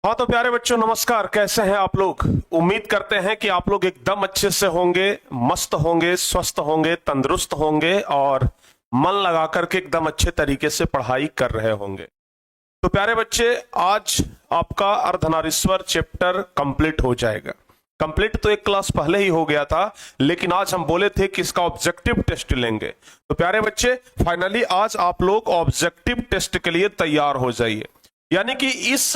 हाँ तो प्यारे बच्चों नमस्कार। कैसे हैं आप लोग? उम्मीद करते हैं कि आप लोग एकदम अच्छे से होंगे, मस्त होंगे, स्वस्थ होंगे, तंदुरुस्त होंगे और मन लगा करके एकदम अच्छे तरीके से पढ़ाई कर रहे होंगे। तो प्यारे बच्चे, आज आपका अर्धनारीश्वर चैप्टर कंप्लीट हो जाएगा। कंप्लीट तो एक क्लास पहले ही हो गया था, लेकिन आज हम बोले थे कि इसका ऑब्जेक्टिव टेस्ट लेंगे। तो प्यारे बच्चे, फाइनली आज आप लोग ऑब्जेक्टिव टेस्ट के लिए तैयार हो जाइए। यानी कि इस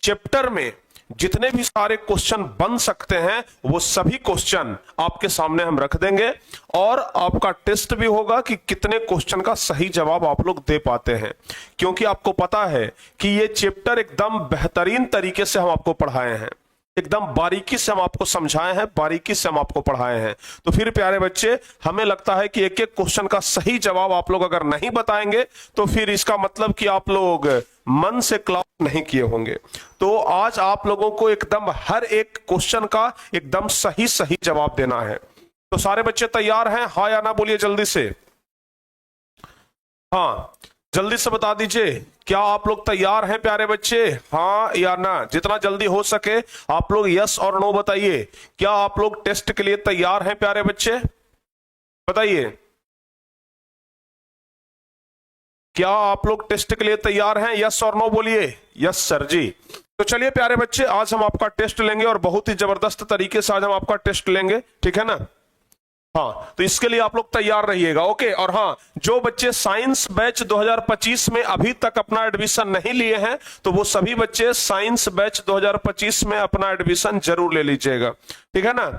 चैप्टर में जितने भी सारे क्वेश्चन बन सकते हैं वो सभी क्वेश्चन आपके सामने हम रख देंगे और आपका टेस्ट भी होगा कि कितने क्वेश्चन का सही जवाब आप लोग दे पाते हैं। क्योंकि आपको पता है कि ये चैप्टर एकदम बेहतरीन तरीके से हम आपको पढ़ाए हैं, एकदम बारीकी से हम आपको समझाए हैं, बारीकी से हम आपको पढ़ाए हैं। तो फिर प्यारे बच्चे, हमें लगता है कि एक एक क्वेश्चन का सही जवाब आप लोग अगर नहीं बताएंगे तो फिर इसका मतलब कि आप लोग मन से क्लास नहीं किए होंगे। तो आज आप लोगों को एकदम हर एक क्वेश्चन का एकदम सही सही जवाब देना है। तो सारे बच्चे तैयार हैं? हाँ या ना बोलिए जल्दी से। हाँ, जल्दी से बता दीजिए, क्या आप लोग तैयार हैं प्यारे बच्चे? हाँ या ना, जितना जल्दी हो सके आप लोग यस और नो बताइए। क्या आप लोग टेस्ट के लिए तैयार हैं प्यारे बच्चे? बताइए, क्या आप लोग टेस्ट के लिए तैयार हैं? यस और नो बोलिए। यस सर जी। तो चलिए प्यारे बच्चे, आज हम आपका टेस्ट लेंगे और बहुत ही जबरदस्त तरीके से आज हम आपका टेस्ट लेंगे, ठीक है ना? हाँ, तो इसके लिए आप लोग तैयार रहिएगा। ओके। और हाँ, जो बच्चे साइंस बैच 2025 में अभी तक अपना एडमिशन नहीं लिए हैं तो वो सभी बच्चे साइंस बैच 2025 में अपना एडमिशन जरूर ले लीजिएगा, ठीक है ना?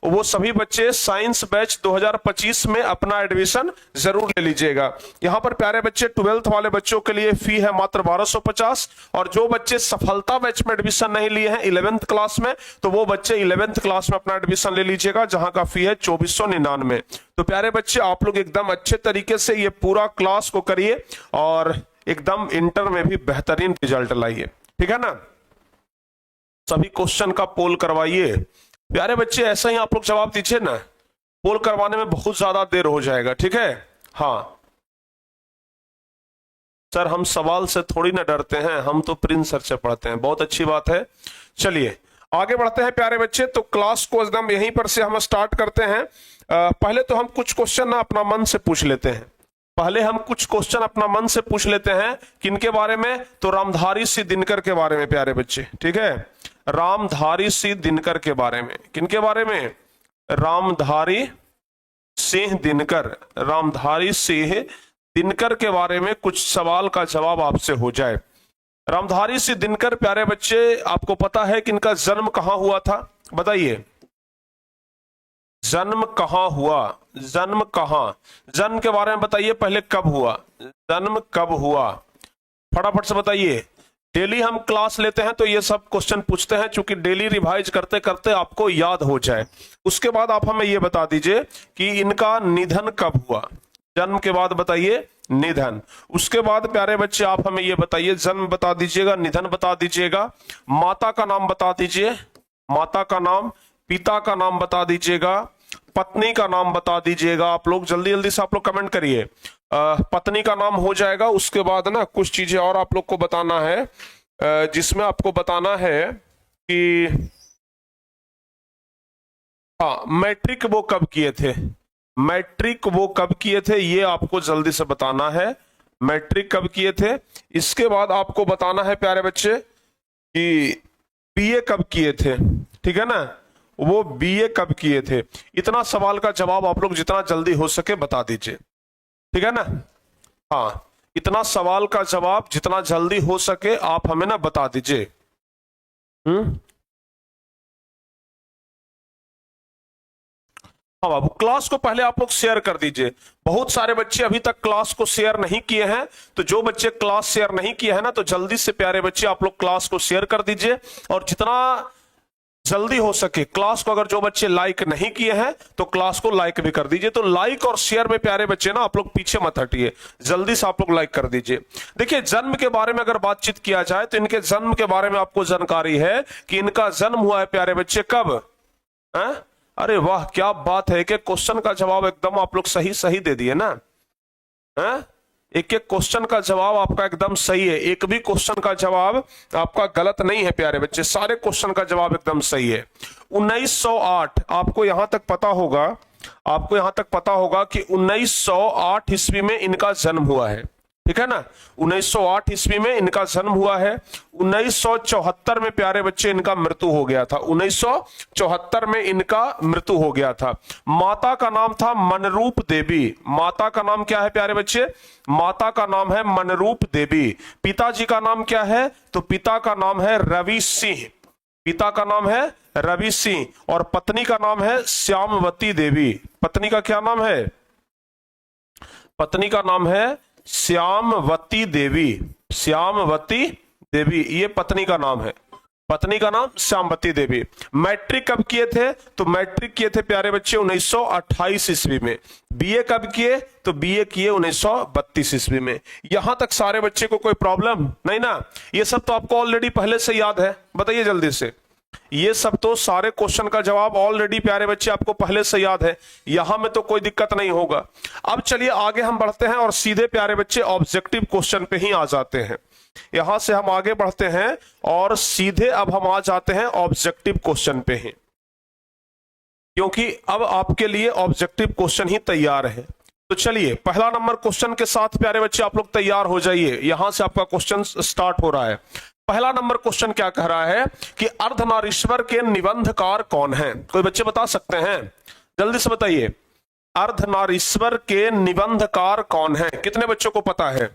वो सभी बच्चे साइंस बैच 2025 में अपना एडमिशन जरूर ले लीजिएगा। यहां पर प्यारे बच्चे 12th वाले बच्चों के लिए फी है मात्र 1250 और जो बच्चे सफलता बैच में एडमिशन नहीं लिए हैं 11th क्लास में, तो वो बच्चे 11th क्लास में अपना एडमिशन ले लीजिएगा, जहां का फी है 2499। तो प्यारे बच्चे, आप लोग एकदम अच्छे तरीके से ये पूरा क्लास को करिए और एकदम इंटर में भी बेहतरीन रिजल्ट लाइए, ठीक है ना? सभी क्वेश्चन का पोल करवाइए प्यारे बच्चे। ऐसा ही आप लोग जवाब दीजिए ना, पोल करवाने में बहुत ज्यादा देर हो जाएगा, ठीक है? हाँ सर, हम सवाल से थोड़ी ना डरते हैं, हम तो प्रिंस सर से पढ़ते हैं। बहुत अच्छी बात है। चलिए आगे बढ़ते हैं प्यारे बच्चे। तो क्लास को एकदम यहीं पर से हम स्टार्ट करते हैं। पहले तो हम कुछ क्वेश्चन ना अपना मन से पूछ लेते हैं। पहले हम कुछ क्वेश्चन अपना मन से पूछ लेते हैं। किनके बारे में? तो रामधारी सिंह दिनकर के बारे में प्यारे बच्चे, ठीक है? रामधारी सिंह दिनकर के बारे में। किनके बारे में? रामधारी सिंह दिनकर। रामधारी सिंह दिनकर के बारे में कुछ सवाल का जवाब आपसे हो जाए। रामधारी सिंह दिनकर प्यारे बच्चे, आपको पता है कि इनका जन्म कहां हुआ था? बताइए, जन्म कहां हुआ? जन्म कहां? जन्म के बारे में बताइए, पहले कब हुआ? जन्म कब हुआ? फटाफट से बताइए। डेली हम क्लास लेते हैं तो ये सब क्वेश्चन पूछते हैं, चूंकि डेली रिवाइज करते करते आपको याद हो जाए। उसके बाद आप हमें ये बता दीजिए कि इनका निधन कब हुआ। जन्म के बाद बताइए निधन। उसके बाद प्यारे बच्चे आप हमें ये बताइए, जन्म बता दीजिएगा, निधन बता दीजिएगा, माता का नाम बता दीजिए, माता का नाम, पिता का नाम बता दीजिएगा, पत्नी का नाम बता दीजिएगा। आप लोग जल्दी जल्दी से आप लोग कमेंट करिए। पत्नी का नाम हो जाएगा। उसके बाद ना कुछ चीजें और आप लोग को बताना है, जिसमें आपको बताना है कि हाँ, मैट्रिक वो कब किए थे। मैट्रिक वो कब किए थे ये आपको जल्दी से बताना है। मैट्रिक कब किए थे। इसके बाद आपको बताना है प्यारे बच्चे कि बीए कब किए थे, ठीक है ना? वो बीए कब किए थे। इतना सवाल का जवाब आप लोग जितना जल्दी हो सके बता दीजिए, ठीक है ना? हाँ, इतना सवाल का जवाब जितना जल्दी हो सके आप हमें ना बता दीजिए। हाँ बाबू, क्लास को पहले आप लोग शेयर कर दीजिए। बहुत सारे बच्चे अभी तक क्लास को शेयर नहीं किए हैं, तो जो बच्चे क्लास शेयर नहीं किए हैं ना, तो जल्दी से प्यारे बच्चे आप लोग क्लास को शेयर कर दीजिए। और जितना जल्दी हो सके क्लास को, अगर जो बच्चे लाइक नहीं किए हैं तो क्लास को लाइक भी कर दीजिए। तो लाइक और शेयर में प्यारे बच्चे ना आप लोग पीछे मत हटिए, जल्दी से आप लोग लाइक कर दीजिए। देखिए, जन्म के बारे में अगर बातचीत किया जाए तो इनके जन्म के बारे में आपको जानकारी है कि इनका जन्म हुआ है प्यारे बच्चे कब? है? अरे वाह, क्या बात है कि क्वेश्चन का जवाब एकदम आप लोग सही सही दे दिए ना। है? एक एक क्वेश्चन का जवाब आपका एकदम सही है, एक भी क्वेश्चन का जवाब आपका गलत नहीं है प्यारे बच्चे, सारे क्वेश्चन का जवाब एकदम सही है। 1908 आपको यहां तक पता होगा, आपको यहां तक पता होगा कि 1908 ईस्वी में इनका जन्म हुआ है, ठीक है ना। 1908 ईस्वी में इनका जन्म हुआ है। 1974 में प्यारे बच्चे इनका मृत्यु हो गया था। 1974 में इनका मृत्यु हो गया था। माता का नाम था मनरूप देवी। माता का नाम क्या है प्यारे बच्चे? माता का नाम है मनरूप देवी। पिताजी का नाम क्या है? तो पिता का नाम है रवि सिंह। पिता का नाम है रवि सिंह और पत्नी का नाम है श्यामवती देवी। पत्नी का क्या नाम है? पत्नी का नाम है श्यामवती देवी। श्यामवती देवी ये पत्नी का नाम है। पत्नी का नाम श्यामवती देवी। मैट्रिक कब किए थे? तो मैट्रिक किए थे प्यारे बच्चे 1928 ईस्वी में। बीए कब किए? तो बीए किए 1932 ईस्वी में। यहां तक सारे बच्चे को कोई प्रॉब्लम नहीं ना? ये सब तो आपको ऑलरेडी पहले से याद है, बताइए जल्दी से। ये सब तो सारे क्वेश्चन का जवाब ऑलरेडी प्यारे बच्चे आपको पहले से याद है, यहां में तो कोई दिक्कत नहीं होगा। अब चलिए आगे हम बढ़ते हैं और सीधे प्यारे बच्चे ऑब्जेक्टिव क्वेश्चन पे ही आ जाते हैं। यहां से हम आगे बढ़ते हैं और सीधे अब हम आ जाते हैं ऑब्जेक्टिव क्वेश्चन पे ही, क्योंकि अब आपके लिए ऑब्जेक्टिव क्वेश्चन ही तैयार है। तो चलिए पहला नंबर क्वेश्चन के साथ प्यारे बच्चे आप लोग तैयार हो जाइए। यहां से आपका क्वेश्चन स्टार्ट हो रहा है। पहला नंबर क्वेश्चन क्या कह रहा है कि अर्धनारीश्वर के निबंधकार कौन है? कोई बच्चे बता सकते हैं? जल्दी से बताइए, अर्धनारीश्वर के निबंधकार कौन है? कितने बच्चों को पता है?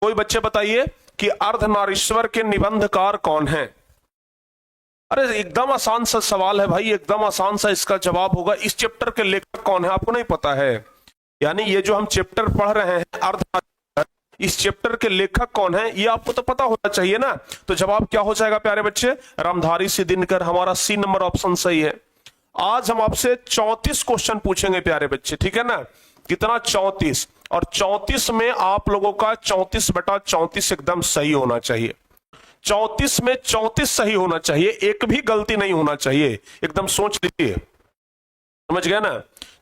कोई बच्चे बताइए कि अर्धनारीश्वर के निबंधकार कौन है? अरे एकदम आसान सा सवाल है भाई, एकदम आसान सा इसका जवाब होगा। इस चैप्टर के लेखक कौन है आपको नहीं पता है? यानी ये जो हम चैप्टर पढ़ रहे हैं अर्धनारीश्वर, इस चैप्टर के लेखक कौन है ये आपको तो पता होना चाहिए ना। तो जवाब क्या हो जाएगा प्यारे बच्चे? रामधारी सिंह दिनकर। हमारा सी नंबर ऑप्शन सही है। आज हम आपसे 34 क्वेश्चन पूछेंगे प्यारे बच्चे, ठीक है ना। कितना? 34। और 34 में आप लोगों का 34/34 एकदम सही होना चाहिए। 34 में 34 सही होना चाहिए, एक भी गलती नहीं होना चाहिए। एकदम सोच लीजिए, समझ गए ना।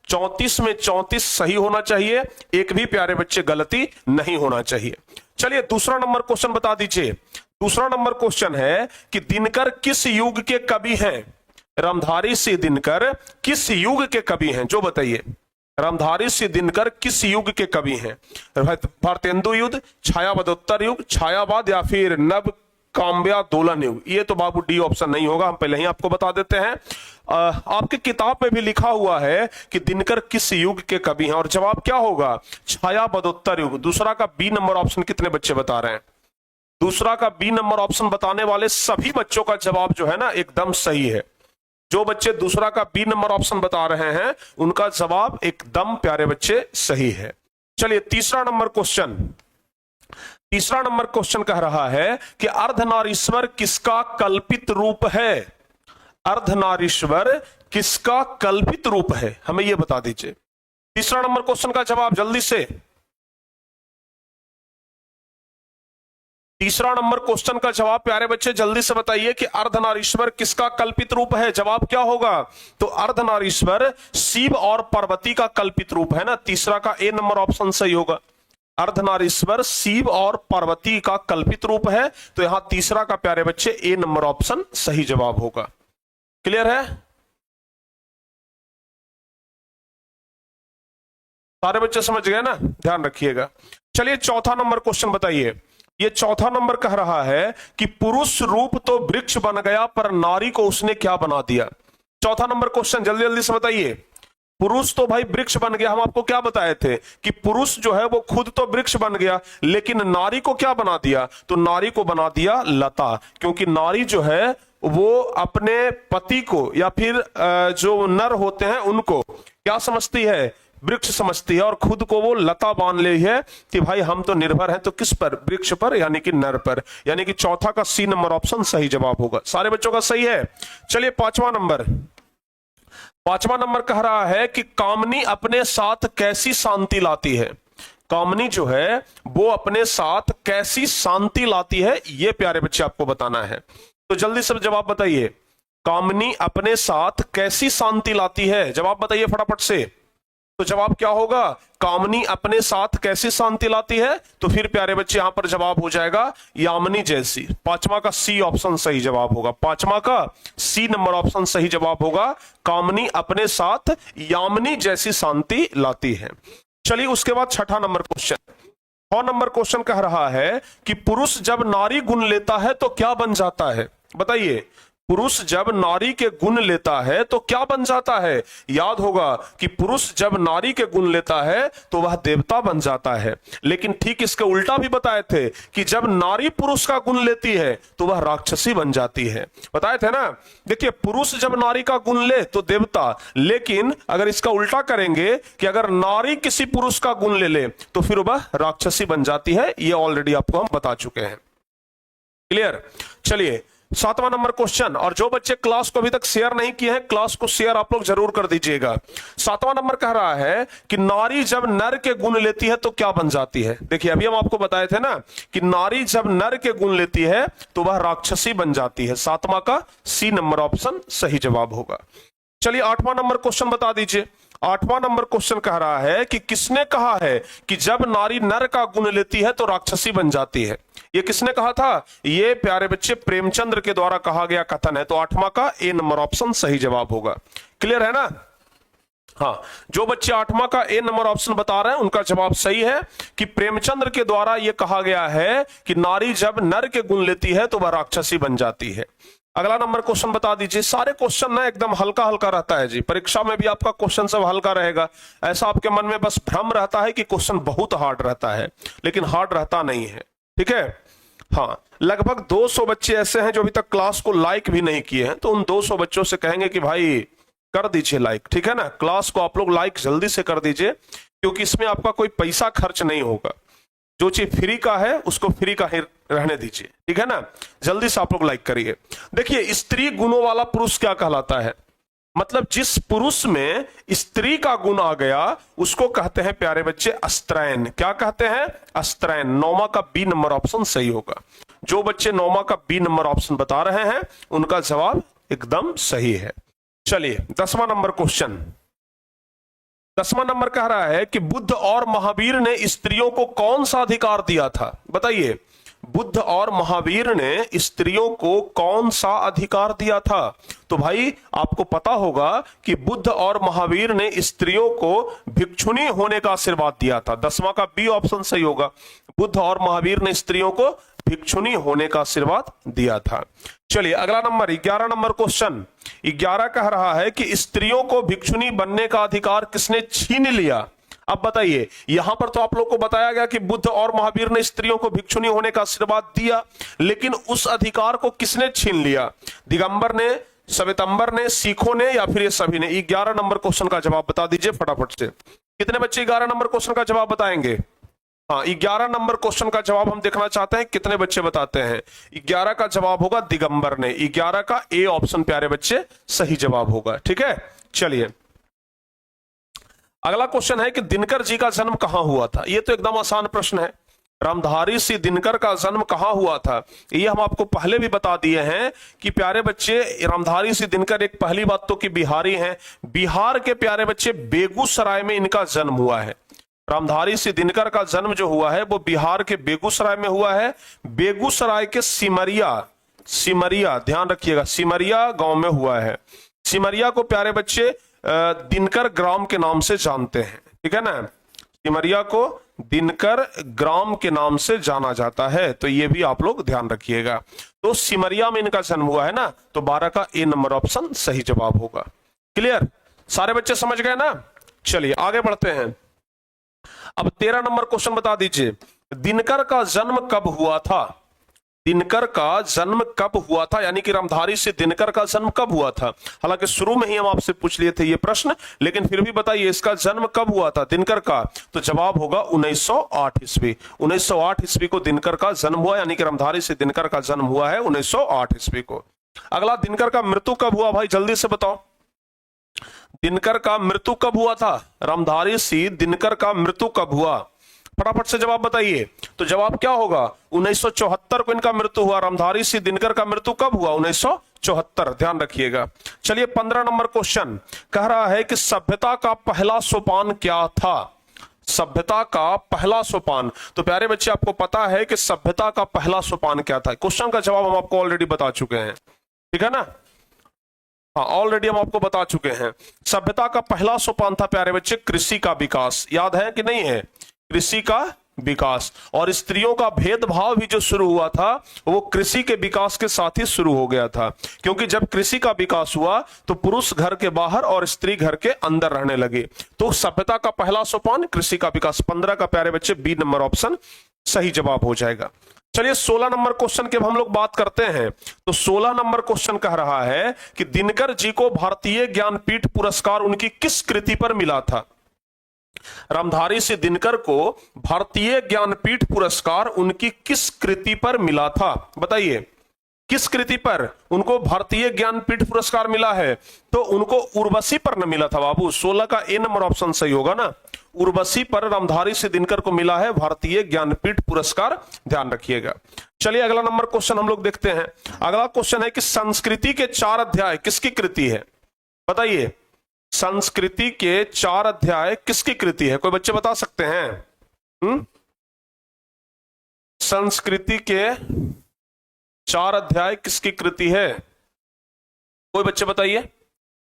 34 में 34 सही होना चाहिए, एक भी प्यारे बच्चे गलती नहीं होना चाहिए। चलिए दूसरा नंबर क्वेश्चन बता दीजिए। दूसरा नंबर क्वेश्चन है कि दिनकर किस युग के कवि हैं? रामधारी सिंह दिनकर किस युग के कवि हैं? जो बताइए, रामधारी सिंह दिनकर किस युग के कवि हैं? भारतेंदु युग, छायावादोत्तर युग, छायावाद या फिर नव काम्यादोलन युग? ये तो बाबू डी ऑप्शन नहीं होगा, हम पहले ही आपको बता देते हैं। आपके किताब में भी लिखा हुआ है कि दिनकर किस युग के कवि हैं और जवाब क्या होगा? छायावादोत्तर युग। दूसरा का बी नंबर ऑप्शन कितने बच्चे बता रहे हैं? दूसरा का बी नंबर ऑप्शन बताने वाले सभी बच्चों का जवाब जो है ना एकदम सही है। जो बच्चे दूसरा का बी नंबर ऑप्शन बता रहे हैं उनका जवाब एकदम प्यारे बच्चे सही है। चलिए तीसरा नंबर क्वेश्चन। तीसरा नंबर क्वेश्चन कह रहा है कि अर्धनारीश्वर किसका कल्पित रूप है? अर्धनारीश्वर किसका कल्पित रूप है, हमें यह बता दीजिए। तीसरा नंबर क्वेश्चन का जवाब जल्दी से। तीसरा नंबर क्वेश्चन का जवाब प्यारे बच्चे जल्दी से बताइए कि अर्धनारीश्वर किसका कल्पित रूप है? जवाब क्या होगा? तो अर्धनारीश्वर शिव और पार्वती का कल्पित रूप है ना। तीसरा का ए नंबर ऑप्शन सही होगा। अर्धनारीश्वर शिव और पार्वती का कल्पित रूप है, तो यहां तीसरा का प्यारे बच्चे ए नंबर ऑप्शन सही जवाब होगा। क्लियर है? सारे बच्चे समझ गए ना? ध्यान रखिएगा। चलिए चौथा नंबर क्वेश्चन बताइए। ये चौथा नंबर कह रहा है कि पुरुष रूप तो वृक्ष बन गया पर नारी को उसने क्या बना दिया? चौथा नंबर क्वेश्चन जल्दी जल्दी से बताइए। पुरुष तो भाई वृक्ष बन गया, हम आपको क्या बताए थे कि पुरुष जो है वो खुद तो वृक्ष बन गया, लेकिन नारी को क्या बना दिया? तो नारी को बना दिया लता। क्योंकि नारी जो है वो अपने पति को या फिर जो नर होते हैं उनको क्या समझती है? वृक्ष समझती है, और खुद को वो लता मान ली है कि भाई हम तो निर्भर हैं तो किस पर? वृक्ष पर, यानी कि नर पर। यानी कि चौथा का सी नंबर ऑप्शन सही जवाब होगा। सारे बच्चों का सही है। चलिए पांचवा नंबर। पांचवा नंबर कह रहा है कि कामनी अपने साथ कैसी शांति लाती है? कामनी जो है वो अपने साथ कैसी शांति लाती है, ये प्यारे बच्चे आपको बताना है। तो जल्दी से जवाब बताइए। कामनी अपने साथ कैसी शांति लाती है? जवाब बताइए फटाफट से। तो जवाब क्या होगा? कामनी अपने साथ कैसी शांति लाती है? तो फिर प्यारे बच्चे यहां पर जवाब हो जाएगा यामिनी जैसी। पांचवा का सी ऑप्शन सही जवाब होगा। पांचवा का सी नंबर ऑप्शन सही जवाब होगा। कामनी अपने साथ यामिनी जैसी शांति लाती है। चलिए उसके बाद छठा नंबर क्वेश्चन। 6 नंबर क्वेश्चन कह रहा है कि पुरुष जब नारी गुण लेता है तो क्या बन जाता है? बताइए, पुरुष जब नारी के गुण लेता है तो क्या बन जाता है? याद होगा कि पुरुष जब नारी के गुण लेता है तो वह देवता बन जाता है, लेकिन ठीक इसके उल्टा भी बताए थे कि जब नारी पुरुष का गुण लेती है तो वह राक्षसी बन जाती है। बताए थे ना? देखिए, पुरुष जब नारी का गुण ले तो देवता, लेकिन अगर इसका उल्टा करेंगे कि अगर नारी किसी पुरुष का गुण ले ले तो फिर वह राक्षसी बन जाती है। ये ऑलरेडी आपको हम बता चुके हैं। क्लियर? चलिए 7वां नंबर क्वेश्चन, और जो बच्चे क्लास को अभी तक शेयर नहीं किए हैं, क्लास को शेयर आप लोग जरूर कर दीजिएगा। 7वां नंबर कह रहा है कि नारी जब नर के गुण लेती है तो क्या बन जाती है? देखिए, अभी हम आपको बताए थे ना कि नारी जब नर के गुण लेती है तो वह राक्षसी बन जाती है। 7वां का सी नंबर ऑप्शन सही जवाब होगा। चलिए 8वां नंबर क्वेश्चन बता दीजिए। 8वां नंबर क्वेश्चन कह रहा है कि किसने कहा है कि जब नारी नर का गुण लेती है तो राक्षसी बन जाती है? ये किसने कहा था? ये प्यारे बच्चे प्रेमचंद्र के द्वारा कहा गया कथन है। तो 8वां का ए नंबर ऑप्शन सही जवाब होगा। क्लियर है ना? हाँ, जो बच्चे 8वां का ए नंबर ऑप्शन बता रहे हैं उनका जवाब सही है कि प्रेमचंद्र के द्वारा यह कहा गया है कि नारी जब नर के गुण लेती है तो वह राक्षसी बन जाती है। अगला नंबर क्वेश्चन बता दीजिए। सारे क्वेश्चन ना एकदम हल्का हल्का रहता है जी, परीक्षा में भी आपका क्वेश्चन सब हल्का रहेगा। ऐसा आपके मन में बस भ्रम रहता है कि क्वेश्चन बहुत हार्ड रहता है, लेकिन हार्ड रहता नहीं है। ठीक है? हाँ, लगभग 200 बच्चे ऐसे हैं जो अभी तक क्लास को लाइक भी नहीं किए हैं, तो उन 200 बच्चों से कहेंगे कि भाई कर दीजिए लाइक। ठीक है ना? क्लास को आप लोग लाइक जल्दी से कर दीजिए, क्योंकि इसमें आपका कोई पैसा खर्च नहीं होगा। जो चीज फ्री का है उसको फ्री का ही रहने दीजिए। ठीक है ना? जल्दी से आप लोग लाइक करिए। देखिए, स्त्री गुणों वाला पुरुष क्या कहलाता है? मतलब जिस पुरुष में स्त्री का गुण आ गया उसको कहते हैं प्यारे बच्चे अस्त्रैन। क्या कहते हैं? अस्त्रैन। 9वां का बी नंबर ऑप्शन सही होगा। जो बच्चे 9वां का बी नंबर ऑप्शन बता रहे हैं उनका जवाब एकदम सही है। चलिए 10वां नंबर क्वेश्चन। 10वां नंबर कह रहा है कि बुद्ध और महावीर ने स्त्रियों को कौन सा अधिकार दिया था? बताइए, बुद्ध और महावीर ने स्त्रियों को कौन सा अधिकार दिया था? तो भाई आपको पता होगा कि बुद्ध और महावीर ने स्त्रियों को भिक्षुणी होने का आशीर्वाद दिया था। 10वां का बी ऑप्शन सही होगा। बुद्ध और महावीर ने स्त्रियों को भिक्षुणी होने का आशीर्वाद दिया था। चलिए अगला नंबर 11 नंबर क्वेश्चन। 11 कह रहा है कि स्त्रियों को भिक्षुणी बनने का अधिकार किसने छीन लिया? अब बताइए, यहां पर तो आप लोग को बताया गया कि बुद्ध और महावीर ने स्त्रियों को भिक्षुणी होने का आशीर्वाद दिया, लेकिन उस अधिकार को किसने छीन लिया? दिगंबर ने, श्वेतांबर ने, सिखों ने, या फिर ये सभी ने? 11 नंबर क्वेश्चन का जवाब बता दीजिए फटाफट से। कितने बच्चे 11 नंबर क्वेश्चन का जवाब बताएंगे? हाँ, 11 नंबर क्वेश्चन का जवाब हम देखना चाहते हैं कितने बच्चे बताते हैं। 11 का जवाब होगा दिगंबर ने। 11 का ए ऑप्शन प्यारे बच्चे सही जवाब होगा। ठीक है? चलिए अगला क्वेश्चन है कि दिनकर जी का जन्म कहां हुआ था? ये तो एकदम आसान प्रश्न है। रामधारी सिंह दिनकर का जन्म कहां हुआ था? ये हम आपको पहले भी बता दिए हैं कि प्यारे बच्चे रामधारी सिंह दिनकर एक पहली बात तो कि बिहारी हैं। बिहार के प्यारे बच्चे बेगूसराय में इनका जन्म हुआ है। रामधारी सिंह दिनकर का जन्म जो हुआ है वो बिहार के बेगूसराय में हुआ है। बेगूसराय के सिमरिया, ध्यान रखिएगा, सिमरिया गांव में हुआ है। सिमरिया को प्यारे बच्चे दिनकर ग्राम के नाम से जानते हैं। ठीक है ना? सिमरिया को दिनकर ग्राम के नाम से जाना जाता है, तो ये भी आप लोग ध्यान रखिएगा। तो सिमरिया में इनका जन्म हुआ है ना, तो 12 का ए नंबर ऑप्शन सही जवाब होगा। क्लियर? सारे बच्चे समझ गए ना? चलिए आगे बढ़ते हैं। अब 13 नंबर क्वेश्चन बता दीजिए, दिनकर का जन्म कब हुआ था? दिनकर का जन्म कब हुआ था, यानी कि रामधारी सिंह दिनकर का जन्म कब हुआ था? हालांकि शुरू में ही हम आपसे पूछ लिए थे ये प्रश्न, लेकिन फिर भी बताइए इसका जन्म कब हुआ था दिनकर का? तो जवाब होगा 1908 ईस्वी। 1908 ईस्वी को दिनकर का जन्म हुआ, यानी कि रामधारी सिंह दिनकर का जन्म हुआ है 1908 ईस्वी को। अगला, दिनकर का मृत्यु कब हुआ? भाई जल्दी से बताओ, दिनकर का मृत्यु कब हुआ था? रामधारी सिंह दिनकर का मृत्यु कब हुआ? फटाफट से जवाब बताइए। तो जवाब क्या होगा? 1974 को इनका मृत्यु हुआ। रामधारी सिंह दिनकर का मृत्यु कब हुआ? 1974, ध्यान रखिएगा। चलिए 15 नंबर क्वेश्चन कह रहा है कि सभ्यता का पहला सोपान क्या था? सभ्यता का पहला सोपान। तो प्यारे बच्चे आपको पता है कि सभ्यता का पहला सोपान क्या था? क्वेश्चन का जवाब हम आपको ऑलरेडी बता चुके हैं, ठीक है ना? हाँ, ऑलरेडी हम आपको बता चुके हैं। सभ्यता का पहला सोपान था प्यारे बच्चे कृषि का विकास। याद है कि नहीं है? कृषि का विकास। और स्त्रियों का भेदभाव भी जो शुरू हुआ था वो कृषि के विकास के साथ ही शुरू हो गया था, क्योंकि जब कृषि का विकास हुआ तो पुरुष घर के बाहर और स्त्री घर के अंदर रहने लगे। तो सभ्यता का पहला सोपान कृषि का विकास। 15 का प्यारे बच्चे बी नंबर ऑप्शन सही जवाब हो जाएगा। चलिए 16 नंबर क्वेश्चन की हम लोग बात करते हैं। तो 16 नंबर क्वेश्चन कह रहा है कि दिनकर जी को भारतीय ज्ञानपीठ पुरस्कार उनकी किस कृति पर मिला था? रामधारी सिंह दिनकर को भारतीय ज्ञानपीठ पुरस्कार उनकी किस कृति पर मिला था? बताइए, किस कृति पर उनको भारतीय ज्ञानपीठ पुरस्कार मिला है? तो उनको उर्वशी पर न मिला था बाबू। 16 का ए नंबर ऑप्शन सही होगा ना। उर्वशी पर रामधारी सिंह दिनकर को मिला है भारतीय ज्ञानपीठ पुरस्कार, ध्यान रखिएगा। चलिए अगला नंबर क्वेश्चन हम लोग देखते हैं। अगला क्वेश्चन है कि संस्कृति के 4 अध्याय किसकी कृति है? बताइए, संस्कृति के 4 अध्याय किसकी कृति है? कोई बच्चे बता सकते हैं? संस्कृति के 4 अध्याय किसकी कृति है? कोई बच्चे बताइए।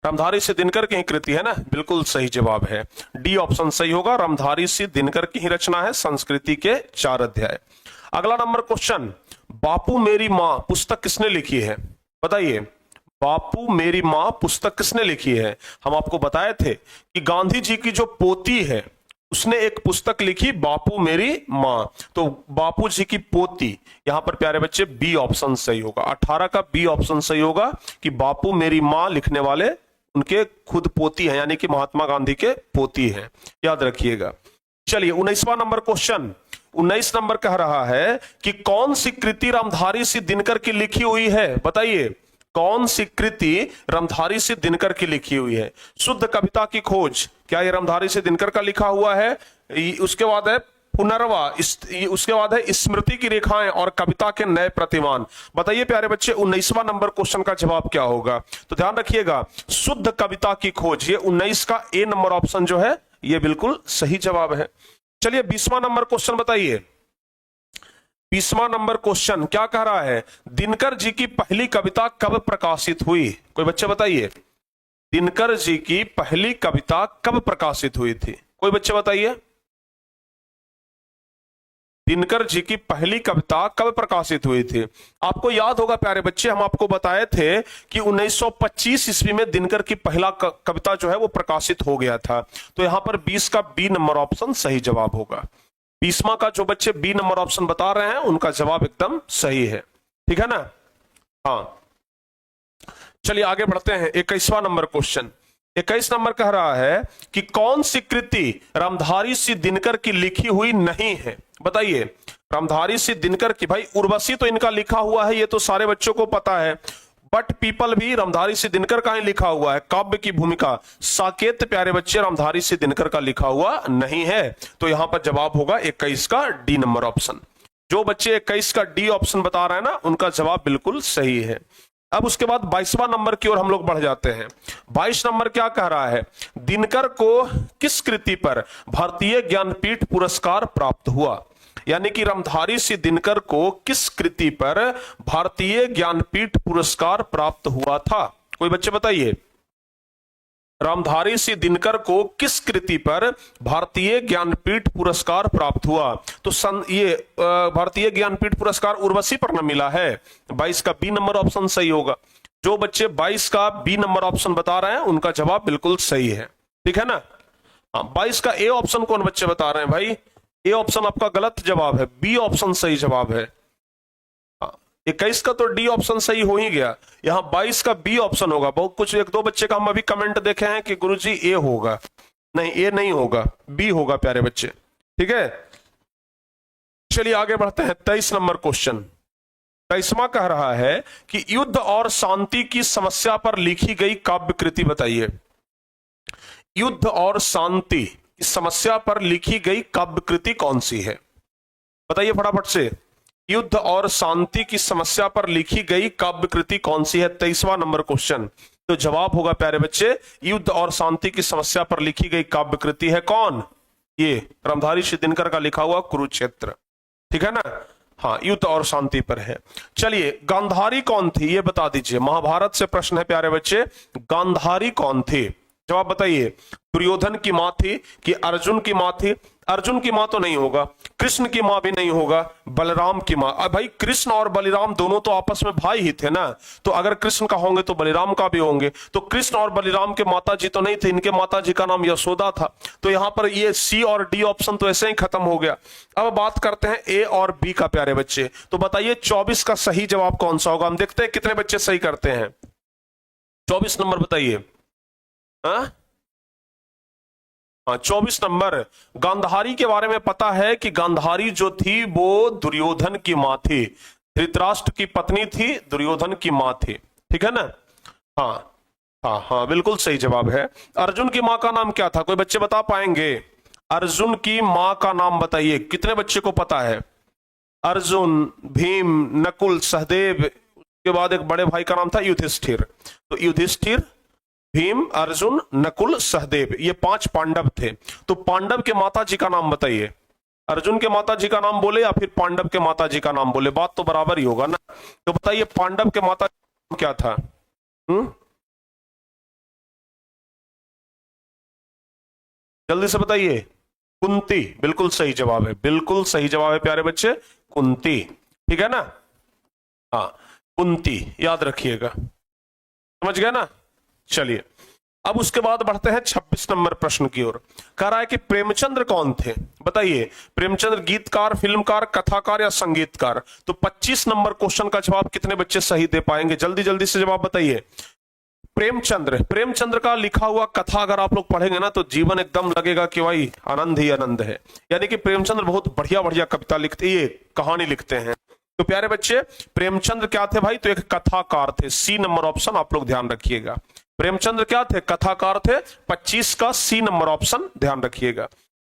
रामधारी सिंह दिनकर की ही कृति है ना? बिल्कुल सही जवाब है, डी ऑप्शन सही होगा। रामधारी सिंह दिनकर की ही रचना है संस्कृति के 4 अध्याय। अगला नंबर क्वेश्चन, बापू मेरी मां पुस्तक किसने लिखी है? बताइए, बापू मेरी मां पुस्तक किसने लिखी है? हम आपको बताए थे कि गांधी जी की जो पोती है उसने एक पुस्तक लिखी, बापू मेरी मां। तो बापू जी की पोती, यहां पर प्यारे बच्चे बी ऑप्शन सही होगा। 18 का बी ऑप्शन सही होगा कि बापू मेरी मां लिखने वाले उनके खुद पोती हैं, यानी कि महात्मा गांधी के पोती हैं, याद रखिएगा। चलिए 19वां नंबर क्वेश्चन, 19 नंबर कह रहा है कि कौन सी कृति रामधारी सिंह दिनकर की लिखी हुई है? बताइए, कौन सी कृति रामधारी सिंह दिनकर की लिखी हुई है? शुद्ध कविता की खोज, क्या ये रामधारी सिंह दिनकर का लिखा हुआ है? उसके बाद है पुनर्वा, उसके बाद है स्मृति की रेखाएं और कविता के नए प्रतिमान। बताइए प्यारे बच्चे 19वां नंबर क्वेश्चन का जवाब क्या होगा? तो ध्यान रखिएगा, शुद्ध कविता की खोज, ये 19 का ए नंबर ऑप्शन जो है ये बिल्कुल सही जवाब है। चलिए 20वां नंबर क्वेश्चन बताइए। 20वां नंबर क्वेश्चन क्या कह रहा है? दिनकर जी की पहली कविता कब प्रकाशित हुई? कोई बच्चे बताइए, दिनकर जी की पहली कविता कब प्रकाशित हुई थी? कोई बच्चे बताइए, दिनकर जी की पहली कविता कब प्रकाशित हुई थी? आपको याद होगा प्यारे बच्चे, हम आपको बताए थे कि 1925 ईस्वी में दिनकर की पहला कविता जो है वो प्रकाशित हो गया था। तो यहां पर 20 का बी नंबर ऑप्शन सही जवाब होगा। 20वां का जो बच्चे बी नंबर ऑप्शन बता रहे हैं उनका जवाब एकदम सही है, ठीक है ना? हाँ, चलिए आगे बढ़ते हैं। 21वां नंबर क्वेश्चन, 21 नंबर कह रहा है कि कौन सी कृति रामधारी सिंह दिनकर की लिखी हुई नहीं है? बताइए, रामधारी सिंह दिनकर की, भाई उर्वशी तो इनका लिखा हुआ है, ये तो सारे बच्चों को पता है, बट पीपल भी रामधारी सिंह दिनकर का ही लिखा हुआ है। काव्य की भूमिका, साकेत प्यारे बच्चे रामधारी सिंह दिनकर का लिखा हुआ नहीं है। तो यहां पर जवाब होगा 21 का डी नंबर ऑप्शन। जो बच्चे 21 का डी ऑप्शन बता रहे हैं ना, उनका जवाब बिल्कुल सही है। अब उसके बाद 22वां नंबर की ओर हम लोग बढ़ जाते हैं। 22 नंबर क्या कह रहा है? दिनकर को किस कृति पर भारतीय ज्ञानपीठ पुरस्कार प्राप्त हुआ? यानी कि रामधारी सिंह दिनकर को किस कृति पर भारतीय ज्ञानपीठ पुरस्कार प्राप्त हुआ था? कोई बच्चे बताइए, रामधारी सिंह दिनकर को किस कृति पर भारतीय ज्ञानपीठ पुरस्कार प्राप्त हुआ? तो ये भारतीय ज्ञानपीठ पुरस्कार उर्वशी पर न मिला है। 22 का बी नंबर ऑप्शन सही होगा। जो बच्चे 22 का बी नंबर ऑप्शन बता रहे हैं उनका जवाब बिल्कुल सही है, ठीक है ना? हाँ, 22 का ए ऑप्शन कौन बच्चे बता रहे हैं? भाई ए ऑप्शन आपका गलत जवाब है, बी ऑप्शन सही जवाब है। 21 का तो डी ऑप्शन सही हो ही गया, यहां 22 का बी ऑप्शन होगा। बहुत कुछ 1-2 बच्चे का हम अभी कमेंट देखे हैं कि गुरुजी ए होगा, नहीं ए नहीं होगा, बी होगा प्यारे बच्चे, ठीक है? चलिए आगे बढ़ते हैं। 23 नंबर क्वेश्चन, 23वां कह रहा है कि युद्ध और शांति की समस्या पर लिखी गई काव्य कृति बताइए। युद्ध और शांति इस समस्या पर लिखी गई काव्य कृति कौन सी है? बताइए फटाफट से। युद्ध और शांति की समस्या पर लिखी गई काव्य कृति कौन सी है? 23वां नंबर क्वेश्चन। तो जवाब होगा प्यारे बच्चे, युद्ध और शांति की समस्या पर लिखी गई काव्य कृति है कौन? ये रामधारी सिंह दिनकर का लिखा हुआ कुरुक्षेत्र। ठीक है ना? हाँ, युद्ध और शांति पर है। चलिए, गांधारी कौन थी ये बता दीजिए। महाभारत से प्रश्न है प्यारे बच्चे, गांधारी कौन थी? जवाब बताइए। दुर्योधन की मां थी कि अर्जुन की मां थी? अर्जुन की मां तो नहीं होगा, कृष्ण की मां भी नहीं होगा, बलराम की मां। भाई कृष्ण और बलराम दोनों तो आपस में भाई ही थे ना, तो अगर कृष्ण का होंगे तो बलराम का भी होंगे। तो कृष्ण और बलराम के माता जी तो नहीं थे, इनके माता जी का नाम यशोदा था। तो यहां पर ये सी और डी ऑप्शन तो ऐसे ही खत्म हो गया। अब बात करते हैं ए और बी का प्यारे बच्चे। तो बताइए 24 का सही जवाब कौन सा होगा? हम देखते हैं कितने बच्चे सही करते हैं। 24 नंबर बताइए। हाँ, 24 नंबर। गांधारी के बारे में पता है कि गांधारी जो थी वो दुर्योधन की मां थी, धृतराष्ट्र की पत्नी थी, दुर्योधन की मां थी। ठीक है ना? हाँ हाँ हाँ, बिल्कुल सही जवाब है। अर्जुन की मां का नाम क्या था? कोई बच्चे बता पाएंगे? अर्जुन की मां का नाम बताइए, कितने बच्चे को पता है? अर्जुन, भीम, नकुल, सहदेव, उसके बाद एक बड़े भाई का नाम था युधिष्ठिर। तो युधिष्ठिर, भीम, अर्जुन, नकुल, सहदेव, ये 5 पांडव थे। तो पांडव के माता जी का नाम बताइए। अर्जुन के माता जी का नाम बोले या फिर पांडव के माता जी का नाम बोले? बात तो बराबर ही होगा ना। तो बताइए पांडव के माता जी का नाम क्या था? जल्दी से बताइए। कुंती, बिल्कुल सही जवाब है, बिल्कुल सही जवाब है प्यारे बच्चे, कुंती। ठीक है ना? हाँ, कुंती, याद रखिएगा। समझ गया ना? चलिए, अब उसके बाद बढ़ते हैं 26 नंबर प्रश्न की ओर। कह रहा है कि प्रेमचंद्र कौन थे? बताइए। प्रेमचंद्र गीतकार, फिल्मकार, कथाकार या संगीतकार? तो 25 नंबर क्वेश्चन का जवाब कितने बच्चे सही दे पाएंगे? जल्दी जल्दी से जवाब बताइए। प्रेमचंद्र, प्रेमचंद्र का लिखा हुआ कथा अगर आप लोग पढ़ेंगे ना तो जीवन एकदम लगेगा कि भाई आनंद ही आनंद है। यानी कि प्रेमचंद्र बहुत बढ़िया बढ़िया कविता लिखते, ये कहानी लिखते हैं। तो प्यारे बच्चे, प्रेमचंद्र क्या थे भाई? तो एक कथाकार थे। सी नंबर ऑप्शन आप लोग ध्यान रखिएगा। प्रेमचंद्र क्या थे? कथाकार थे। 25 का सी नंबर ऑप्शन ध्यान रखिएगा।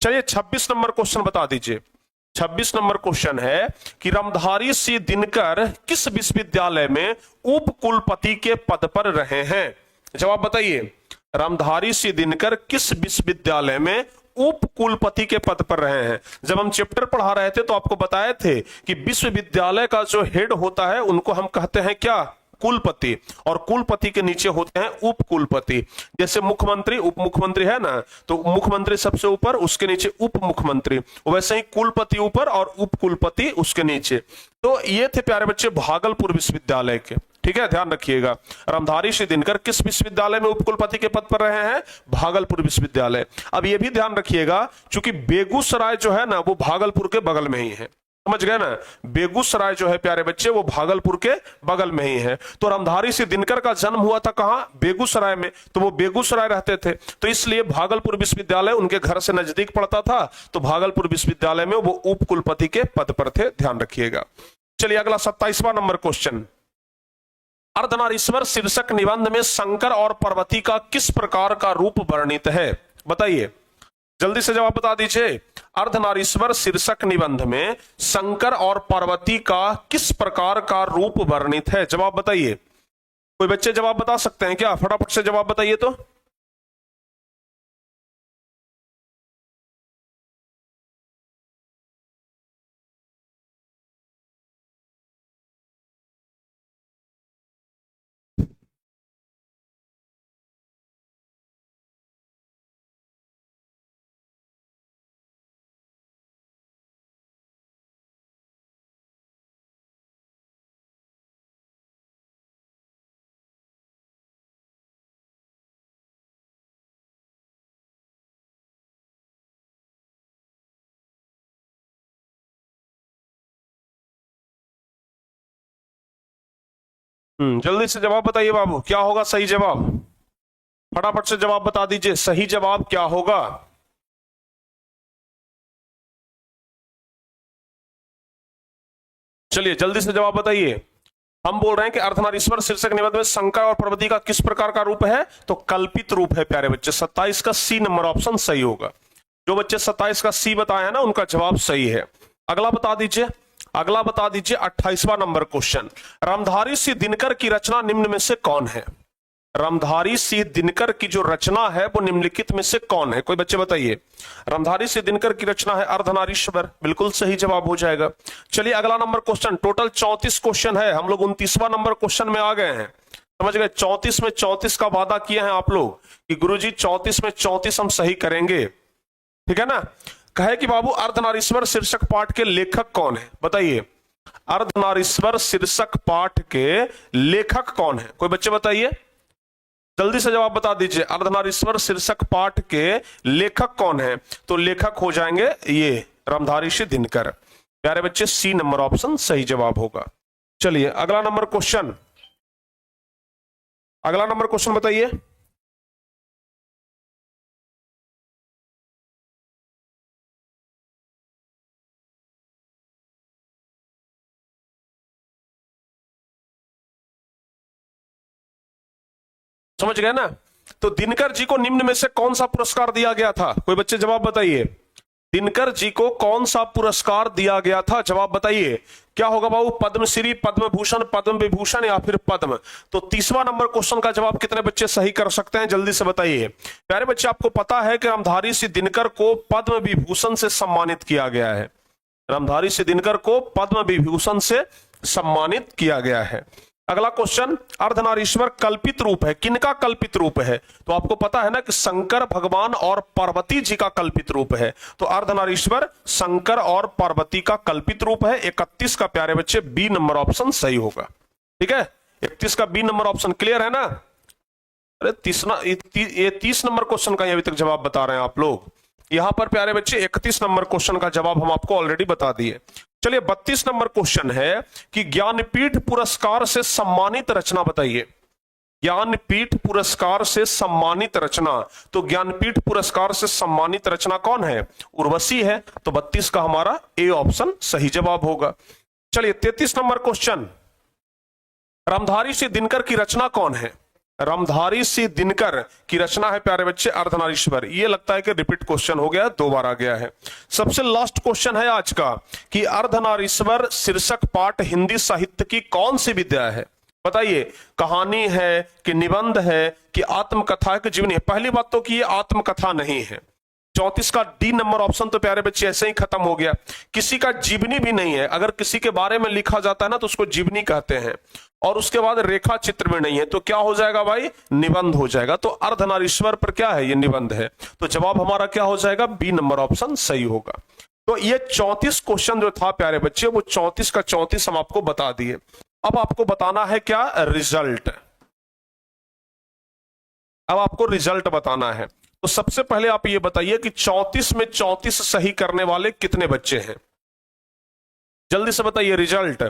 चलिए 26 नंबर क्वेश्चन बता दीजिए। 26 नंबर क्वेश्चन है कि रामधारी सिंह दिनकर किस विश्वविद्यालय में उप कुलपति के पद पर रहे हैं? जवाब बताइए। रामधारी सिंह दिनकर किस विश्वविद्यालय में उप कुलपति के पद पर रहे हैं? जब हम चैप्टर पढ़ा रहे थे तो आपको बताए थे कि विश्वविद्यालय का जो हेड होता है उनको हम कहते हैं क्या? कुलपति। और कुलपति के नीचे होते हैं उप कुलपति। जैसे मुख्यमंत्री, उप मुख्यमंत्री है ना, तो मुख्यमंत्री सबसे ऊपर, उसके नीचे उप मुख्यमंत्री, वैसे ही कुलपति ऊपर और उप कुलपति उसके नीचे। तो ये थे प्यारे बच्चे भागलपुर विश्वविद्यालय के। ठीक है, ध्यान रखिएगा। रामधारी सिंह दिनकर किस विश्वविद्यालय में उपकुलपति के पद पर रहे हैं? भागलपुर विश्वविद्यालय। अब यह भी ध्यान रखिएगा, चूंकि बेगूसराय जो है ना वो भागलपुर के बगल में ही है। समझ गए ना? बेगूसराय जो है प्यारे बच्चे वो भागलपुर के बगल में ही है। तो रामधारी सिंह दिनकर का जन्म हुआ था कहां? बेगूसराय में। तो वो बेगूसराय रहते थे, तो इसलिए भागलपुर विश्वविद्यालय उनके घर से नजदीक पड़ता था। तो भागलपुर विश्वविद्यालय में वो उप कुलपति के पद पर थे, ध्यान रखिएगा। चलिए अगला 27वां नंबर क्वेश्चन। अर्धनारीश्वर शीर्षक निबंध में शंकर और पार्वती का किस प्रकार का रूप वर्णित है? बताइए, जल्दी से जवाब बता दीजिए। अर्धनारीश्वर शीर्षक निबंध में शंकर और पार्वती का किस प्रकार का रूप वर्णित है? जवाब बताइए। कोई बच्चे जवाब बता सकते हैं क्या? फटाफट से जवाब बताइए तो। जल्दी से जवाब बताइए बाबू, क्या होगा सही जवाब? फटाफट से जवाब बता दीजिए, सही जवाब क्या होगा? चलिए जल्दी से जवाब बताइए। हम बोल रहे हैं कि अर्धनारीश्वर शीर्षक निबंध में शंकर और पार्वती का किस प्रकार का रूप है? तो कल्पित रूप है प्यारे बच्चे। 27 का सी नंबर ऑप्शन सही होगा। जो बच्चे 27 का सी बताए हैं ना, उनका जवाब सही है। अगला बता दीजिए, अगला बता दीजिए 28वां नंबर क्वेश्चन। रामधारी सिंह दिनकर की रचना निम्न में से कौन है? रामधारी सिंह दिनकर की जो रचना है वो निम्नलिखित में से कौन है? कोई बच्चे बताइए। रामधारी सिंह दिनकर की रचना है अर्धनारीश्वर, बिल्कुल सही जवाब हो जाएगा। चलिए अगला नंबर क्वेश्चन। टोटल 34 क्वेश्चन है, हम लोग 29वां नंबर क्वेश्चन में आ गए हैं। समझ गए? 34 में 34 का वादा किए हैं आप लोग कि गुरुजी 34 में 34 हम सही करेंगे, ठीक है ना। कहे कि बाबू अर्धनारीश्वर शीर्षक पाठ के लेखक कौन है? बताइए, अर्धनारीश्वर शीर्षक पाठ के लेखक कौन है? कोई बच्चे बताइए, जल्दी से जवाब बता दीजिए। अर्धनारीश्वर शीर्षक पाठ के लेखक कौन है? तो लेखक हो जाएंगे ये रामधारी सिंह दिनकर। प्यारे बच्चे, सी नंबर ऑप्शन सही जवाब होगा। चलिए अगला नंबर क्वेश्चन, अगला नंबर क्वेश्चन बताइए। समझ गए ना? तो दिनकर जी को निम्न में से कौन सा पुरस्कार दिया गया था? कोई बच्चे जवाब बताइए। दिनकर जी को कौन सा पुरस्कार दिया गया था? जवाब बताइए। क्या होगा बाबू? पद्मश्री, पद्म भूषण, पद्म विभूषण या फिर पद्म? तो 30वां नंबर क्वेश्चन का जवाब कितने बच्चे सही कर सकते हैं? जल्दी से बताइए। प्यारे बच्चे, आपको पता है कि रामधारी सिंह दिनकर को पद्म विभूषण से सम्मानित किया गया है। रामधारी सिंह दिनकर को पद्म विभूषण से सम्मानित किया गया है। अगला क्वेश्चन, अर्धनारीश्वर कल्पित रूप है, किनका कल्पित रूप है? तो आपको पता है ना कि शंकर भगवान और पार्वती जी का कल्पित रूप है। तो अर्धनारीश्वर शंकर और पार्वती का कल्पित रूप है। 31 का प्यारे बच्चे बी नंबर ऑप्शन सही होगा। ठीक है, 31 का बी नंबर ऑप्शन क्लियर है ना? अरे 30 नंबर क्वेश्चन का अभी तक जवाब बता रहे हैं आप लोग। यहां पर प्यारे बच्चे 31 नंबर क्वेश्चन का जवाब हम आपको ऑलरेडी बता दिए। चलिए 32 नंबर क्वेश्चन है कि ज्ञानपीठ पुरस्कार से सम्मानित रचना बताइए। ज्ञानपीठ पुरस्कार से सम्मानित रचना, तो ज्ञानपीठ पुरस्कार से सम्मानित रचना कौन है? उर्वशी है। तो 32 का हमारा ए ऑप्शन सही जवाब होगा। चलिए 33 नंबर क्वेश्चन, रामधारी सिंह दिनकर की रचना कौन है? रामधारी सिंह दिनकर की रचना है प्यारे बच्चे अर्धनारीश्वर। ये लगता है कि रिपीट क्वेश्चन हो गया, 2 बार आ गया है। सबसे लास्ट क्वेश्चन है आज का कि अर्धनारीश्वर शीर्षक पाठ हिंदी साहित्य की कौन सी विद्या है? बताइए, कहानी है कि निबंध है कि आत्मकथा है कि जीवनी है? पहली बात तो कि ये आत्मकथा नहीं है। 34 का डी नंबर ऑप्शन तो प्यारे बच्चे ऐसे ही खत्म हो गया। किसी का जीवनी भी नहीं है। अगर किसी के बारे में लिखा जाता है ना तो उसको जीवनी कहते हैं। और उसके बाद रेखा चित्र में नहीं है तो क्या हो जाएगा भाई? निबंध हो जाएगा। तो अर्धनारीश्वर पर क्या है? ये निबंध है। तो जवाब हमारा क्या हो जाएगा? बी नंबर ऑप्शन सही होगा। तो ये 34 क्वेश्चन जो था प्यारे बच्चे, वो 34 का 34 हम आपको बता दिए। अब आपको बताना है क्या? रिजल्ट। अब आपको रिजल्ट बताना है। तो सबसे पहले आप ये बताइए कि 34 में 34 सही करने वाले कितने बच्चे हैं? जल्दी से बताइए रिजल्ट।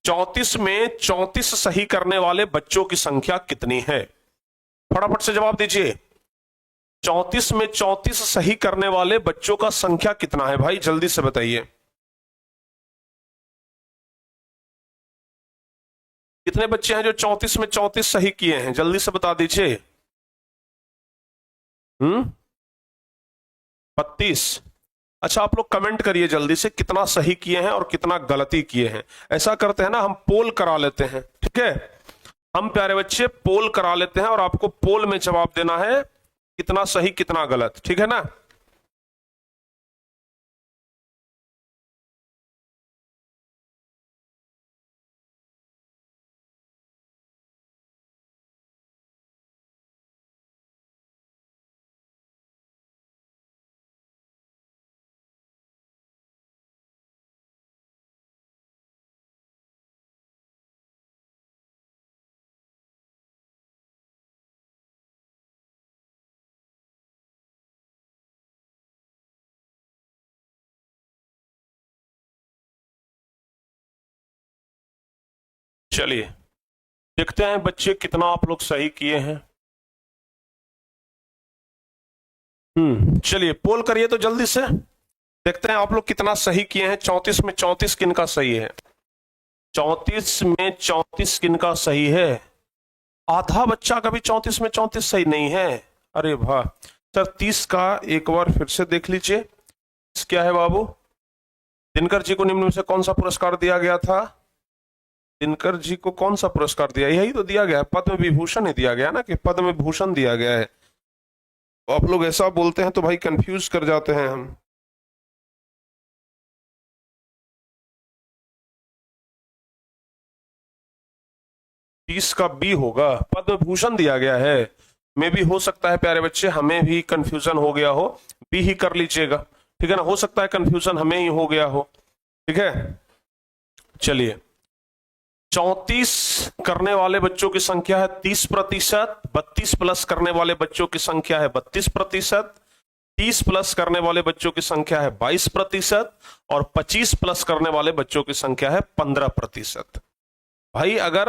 34 में 34 सही करने वाले बच्चों की संख्या कितनी है? फटाफट से जवाब दीजिए। 34 में 34 सही करने वाले बच्चों का संख्या कितना है भाई? जल्दी से बताइए। कितने बच्चे हैं जो 34 में 34 सही किए हैं? जल्दी से बता दीजिए। 32। अच्छा, आप लोग कमेंट करिए जल्दी से कितना सही किए हैं और कितना गलती किए हैं। ऐसा करते हैं ना, हम पोल करा लेते हैं। ठीक है, हम प्यारे बच्चे पोल करा लेते हैं और आपको पोल में जवाब देना है कितना सही कितना गलत। ठीक है ना? चलिए देखते हैं बच्चे कितना आप लोग सही किए हैं। चलिए पोल करिए तो जल्दी से देखते हैं आप लोग कितना सही किए हैं। 34 में 34 किनका सही है? 34 में 34 किनका सही है? आधा बच्चा का भी 34 में 34 सही नहीं है। अरे वाह, सर 30 का एक बार फिर से देख लीजिए, क्या है बाबू? दिनकर जी को निम्न में से कौन सा पुरस्कार दिया गया था? दिनकर जी को कौन सा पुरस्कार दिया? यही तो दिया गया है, पद्म विभूषण ही दिया गया ना, कि पद्म विभूषण दिया गया है। तो आप लोग ऐसा बोलते हैं तो भाई कंफ्यूज कर जाते हैं हम। तीस का बी होगा, पद्म भूषण दिया गया है। में भी हो सकता है प्यारे बच्चे हमें भी कंफ्यूजन हो गया हो, बी ही कर लीजिएगा, ठीक है ना। हो सकता है कंफ्यूजन हमें ही हो गया हो, ठीक है। चलिए, 34 करने वाले बच्चों की संख्या है 30%, 32 प्लस करने वाले बच्चों की संख्या है 32%, 30 प्लस करने वाले बच्चों की संख्या है 22%, और 25 प्लस करने वाले बच्चों की संख्या है 15%। भाई अगर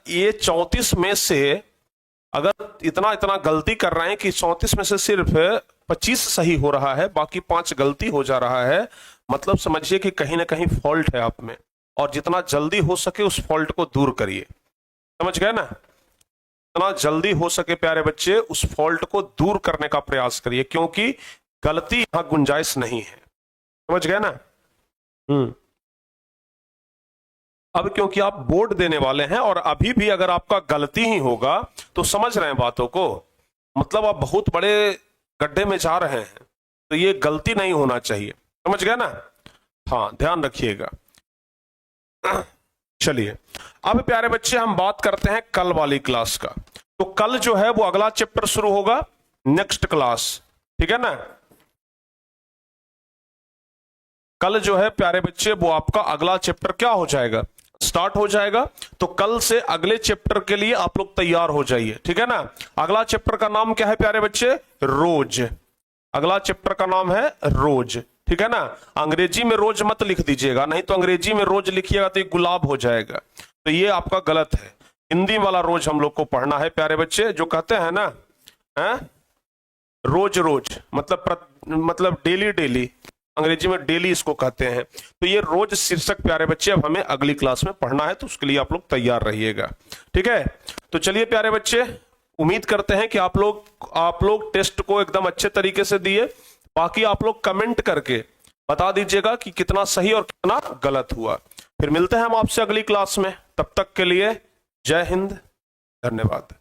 ये 34 में से अगर इतना इतना गलती कर रहे हैं कि 34 में से सिर्फ 25 सही हो रहा है, बाकी 5 गलती हो जा रहा है, मतलब समझिए कि कहीं ना कहीं फॉल्ट है आप में, और जितना जल्दी हो सके उस फॉल्ट को दूर करिए। समझ गए ना? जितना जल्दी हो सके प्यारे बच्चे उस फॉल्ट को दूर करने का प्रयास करिए, क्योंकि गलती यहां गुंजाइश नहीं है। समझ गए ना? अब क्योंकि आप बोर्ड देने वाले हैं, और अभी भी अगर आपका गलती ही होगा तो समझ रहे हैं बातों को, मतलब आप बहुत बड़े गड्ढे में जा रहे हैं, तो ये गलती नहीं होना चाहिए। समझ गए ना? हाँ, ध्यान रखिएगा। चलिए, अब प्यारे बच्चे हम बात करते हैं कल वाली क्लास का। तो कल जो है वो अगला चैप्टर शुरू होगा, नेक्स्ट क्लास, ठीक है ना। कल जो है प्यारे बच्चे वो आपका अगला चैप्टर क्या हो जाएगा, स्टार्ट हो जाएगा। तो कल से अगले चैप्टर के लिए आप लोग तैयार हो जाइए, ठीक है ना। अगला चैप्टर का नाम क्या है प्यारे बच्चे? रोज। अगला चैप्टर का नाम है रोज, ठीक है ना। अंग्रेजी में रोज मत लिख दीजिएगा, नहीं तो अंग्रेजी में रोज लिखिएगा तो ये गुलाब हो जाएगा, तो ये आपका गलत है। हिंदी वाला रोज हम लोग को पढ़ना है प्यारे बच्चे, जो कहते हैं ना है? रोज रोज मतलब डेली डेली, अंग्रेजी में डेली इसको कहते हैं। तो ये रोज शीर्षक प्यारे बच्चे अब हमें अगली क्लास में पढ़ना है, तो उसके लिए आप लोग तैयार रहिएगा, ठीक है। तो चलिए प्यारे बच्चे, उम्मीद करते हैं कि आप लोग टेस्ट को एकदम अच्छे तरीके से दिए। बाकी आप लोग कमेंट करके बता दीजिएगा कि कितना सही और कितना गलत हुआ। फिर मिलते हैं हम आपसे अगली क्लास में, तब तक के लिए जय हिंद, धन्यवाद।